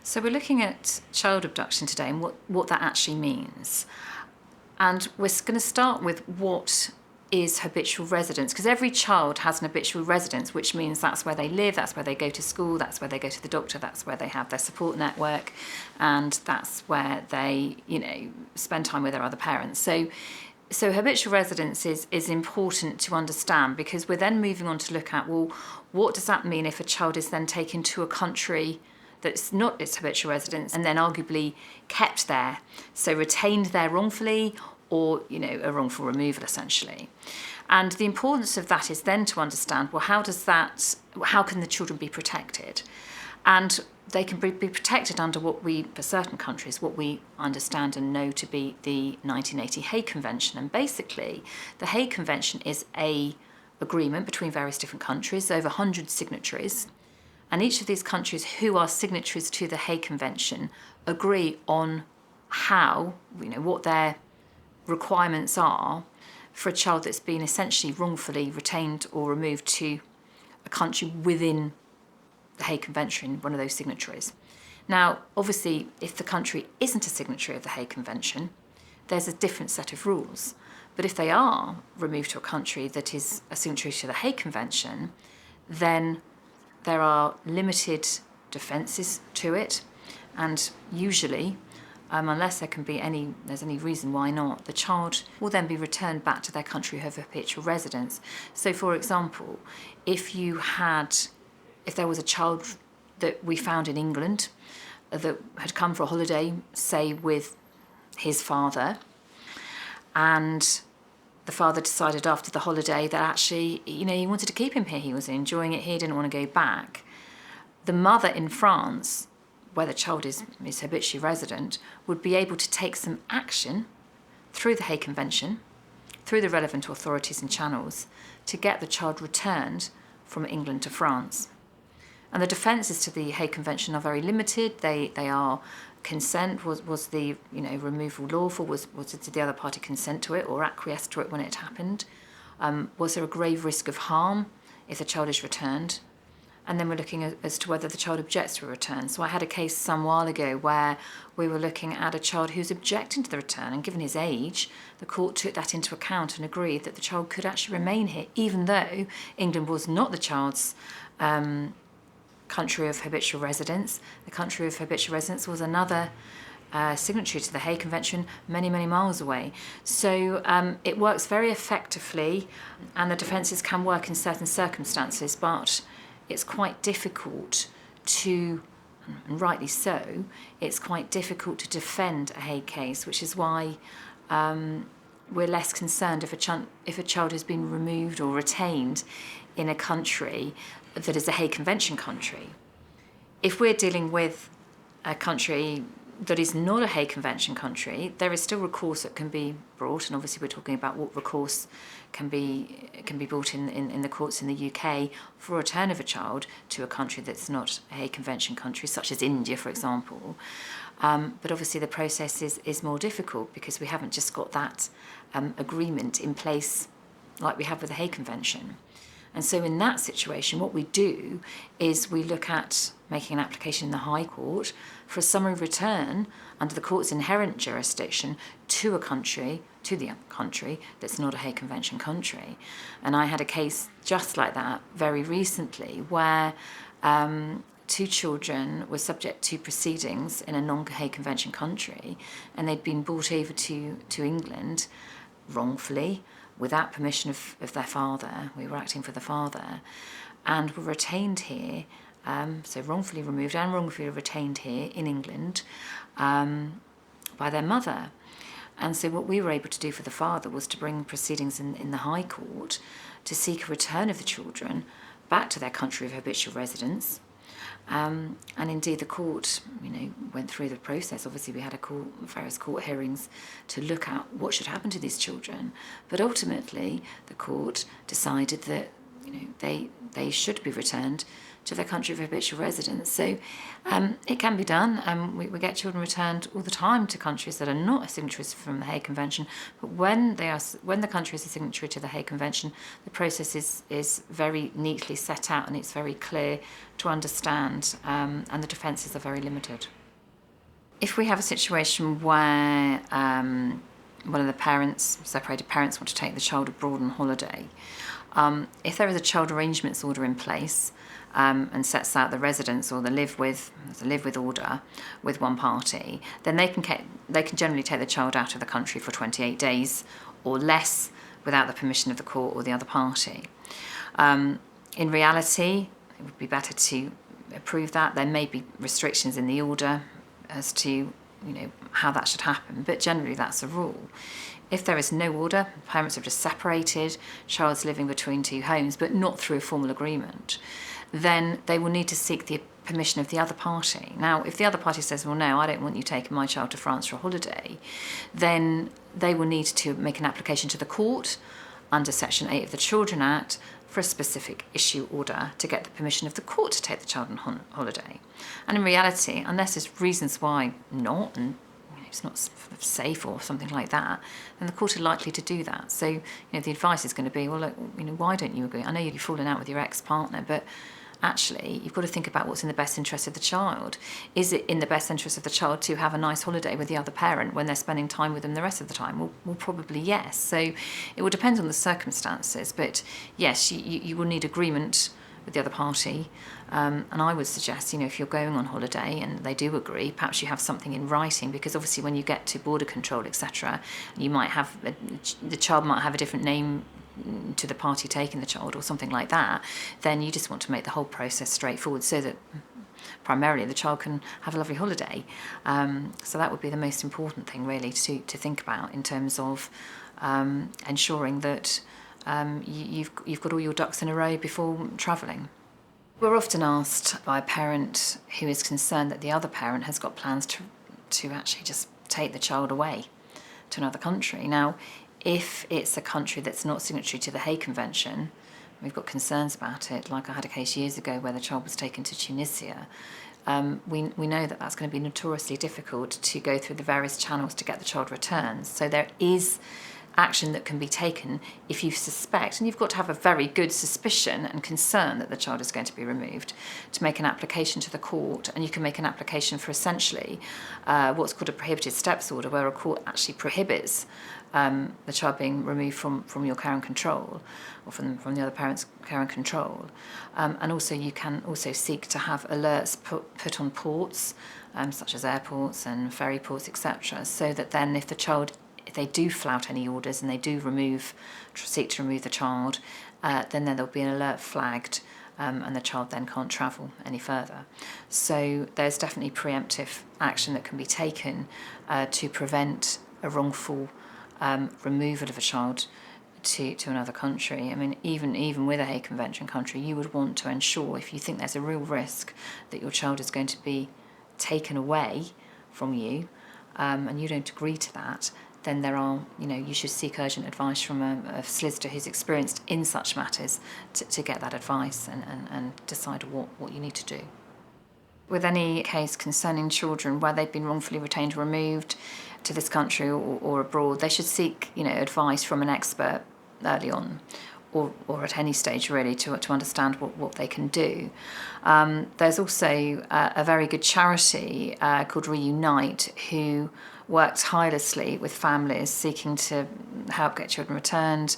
So we're looking at child abduction today and what that actually means. And we're going to start with what is habitual residence, because every child has an habitual residence, which means that's where they live, that's where they go to school, that's where they go to the doctor, that's where they have their support network, and that's where they, spend time with their other parents. So habitual residence is important to understand, because we're then moving on to look at, well, what does that mean if a child is then taken to a country that's not its habitual residence and then arguably kept there, so retained there wrongfully, or a wrongful removal essentially. And the importance of that is then to understand, well, how can the children be protected? And they can be protected under for certain countries, what we understand and know to be the 1980 Hague Convention. And basically, the Hague Convention is an agreement between various different countries, over 100 signatories. And each of these countries who are signatories to the Hague Convention agree on how, what their requirements are for a child that's been essentially wrongfully retained or removed to a country within the Hague Convention, one of those signatories. Now, obviously, if the country isn't a signatory of the Hague Convention, there's a different set of rules. But if they are removed to a country that is a signatory to the Hague Convention, then there are limited defences to it, and usually, unless there's any reason why not, the child will then be returned back to their country of habitual residence. So, for example, if there was a child that we found in England that had come for a holiday, say with his father, and the father decided after the holiday that actually, he wanted to keep him here, he was enjoying it here, didn't want to go back, the mother in France, where the child is habitually resident, would be able to take some action through the Hague Convention, through the relevant authorities and channels, to get the child returned from England to France. And the defences to the Hague Convention are very limited. They are consent. Was the removal lawful? Did the other party consent to it or acquiesce to it when it happened? Was there a grave risk of harm if the child is returned? And then we're looking as to whether the child objects to a return. So I had a case some while ago where we were looking at a child who's objecting to the return, and given his age, the court took that into account and agreed that the child could actually remain here, even though England was not the child's country of habitual residence. The country of habitual residence was another signatory to the Hague Convention many, many miles away. So it works very effectively, and the defences can work in certain circumstances, but it's quite difficult to, and rightly so, it's quite difficult to defend a Hague case, which is why we're less concerned if a child has been removed or retained in a country that is a Hague Convention country. If we're dealing with a country that is not a Hague Convention country, there is still recourse that can be brought, and obviously we're talking about what recourse can be brought in the courts in the UK for a return of a child to a country that's not a Hague Convention country, such as India, for example. But obviously the process is more difficult because we haven't just got that agreement in place like we have with the Hague Convention. And so in that situation, what we do is we look at making an application in the High Court for a summary return under the court's inherent jurisdiction to the country that's not a Hague Convention country. And I had a case just like that very recently where two children were subject to proceedings in a non-Hague Convention country, and they'd been brought over to England wrongfully, without permission of their father. We were acting for the father, and were retained here, so wrongfully removed and wrongfully retained here in England by their mother. And so what we were able to do for the father was to bring proceedings in the High Court to seek a return of the children back to their country of habitual residence. And indeed the court, went through the process. Obviously we had various court hearings to look at what should happen to these children. But ultimately the court decided that, they should be returned to their country of habitual residence. So it can be done. We get children returned all the time to countries that are not signatories from the Hague Convention. But when the country is a signatory to the Hague Convention, the process is very neatly set out and it's very clear to understand, and the defences are very limited. If we have a situation where one of the parents, separated parents, want to take the child abroad on holiday, if there is a child arrangements order in place and sets out the residence or the live with order with one party, then they can generally take the child out of the country for 28 days or less without the permission of the court or the other party. In reality, it would be better to approve that. There may be restrictions in the order as to how that should happen, but generally that's a rule. If there is no order, parents have just separated, child's living between two homes, but not through a formal agreement, then they will need to seek the permission of the other party. Now, if the other party says, well, no, I don't want you taking my child to France for a holiday, then they will need to make an application to the court under Section 8 of the Children Act for a specific issue order to get the permission of the court to take the child on holiday. And in reality, unless there's reasons why not, and it's not safe or something like that, then the court are likely to do that. So, the advice is going to be, well, look, why don't you agree? I know you've fallen out with your ex-partner, but actually, you've got to think about what's in the best interest of the child. Is it in the best interest of the child to have a nice holiday with the other parent when they're spending time with them the rest of the time? Well, probably yes. So it will depend on the circumstances, but yes, you will need agreement with the other party. And I would suggest, if you're going on holiday and they do agree, perhaps you have something in writing, because obviously when you get to border control, etc., you might have, the child might have a different name to the party taking the child or something like that. Then you just want to make the whole process straightforward so that primarily the child can have a lovely holiday. So that would be the most important thing really to think about in terms of ensuring that you've got all your ducks in a row before travelling. We're often asked by a parent who is concerned that the other parent has got plans to actually just take the child away to another country. Now, if it's a country that's not signatory to the Hague Convention, we've got concerns about it. Like I had a case years ago where the child was taken to Tunisia. We know that that's going to be notoriously difficult to go through the various channels to get the child returned. So there is action that can be taken if you suspect, and you've got to have a very good suspicion and concern that the child is going to be removed, to make an application to the court. And you can make an application for essentially what's called a prohibited steps order, where a court actually prohibits the child being removed from your care and control, or from the other parent's care and control. And also you can also seek to have alerts put on ports, such as airports and ferry ports, etc., so that then if they do flout any orders and they do seek to remove the child, then there'll be an alert flagged, and the child then can't travel any further. So there's definitely preemptive action that can be taken to prevent a wrongful removal of a child to another country. I mean, even with a Hague Convention country, you would want to ensure, if you think there's a real risk that your child is going to be taken away from you, and you don't agree to that, then you should seek urgent advice from a solicitor who's experienced in such matters to get that advice and decide what you need to do. With any case concerning children where they've been wrongfully retained or removed to this country or abroad, they should seek advice from an expert early on, or at any stage really, to understand what they can do. There's also a very good charity called Reunite, who works tirelessly with families seeking to help get children returned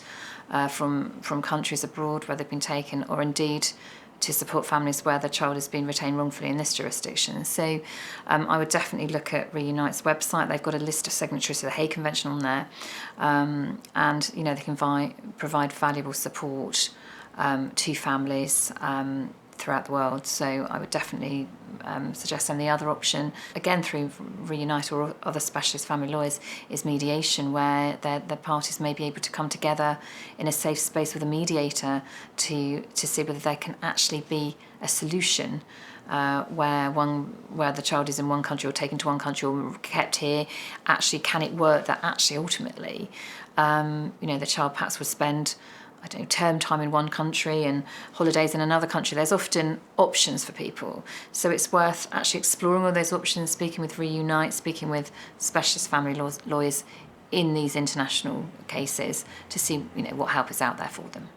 from countries abroad where they've been taken, or indeed to support families where the child has been retained wrongfully in this jurisdiction. So I would definitely look at Reunite's website. They've got a list of signatories to the Hague Convention on there, and they can provide valuable support to families throughout the world. So I would definitely suggest them. The other option, again through Reunite or other specialist family lawyers, is mediation, where the parties may be able to come together in a safe space with a mediator to see whether there can actually be a solution where the child is in one country or taken to one country or kept here. Actually, can it work that actually ultimately the child perhaps would spend term time in one country and holidays in another country? There's often options for people. So it's worth actually exploring all those options, speaking with Reunite, speaking with specialist family lawyers in these international cases to see what help is out there for them.